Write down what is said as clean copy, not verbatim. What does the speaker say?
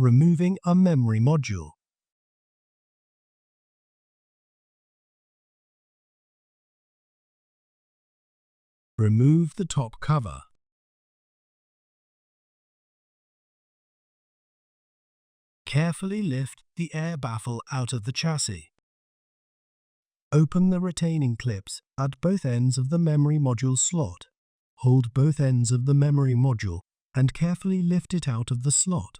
Removing a memory module. Remove the top cover. Carefully lift the air baffle out of the chassis. Open the retaining clips at both ends of the memory module slot. Hold both ends of the memory module and carefully lift it out of the slot.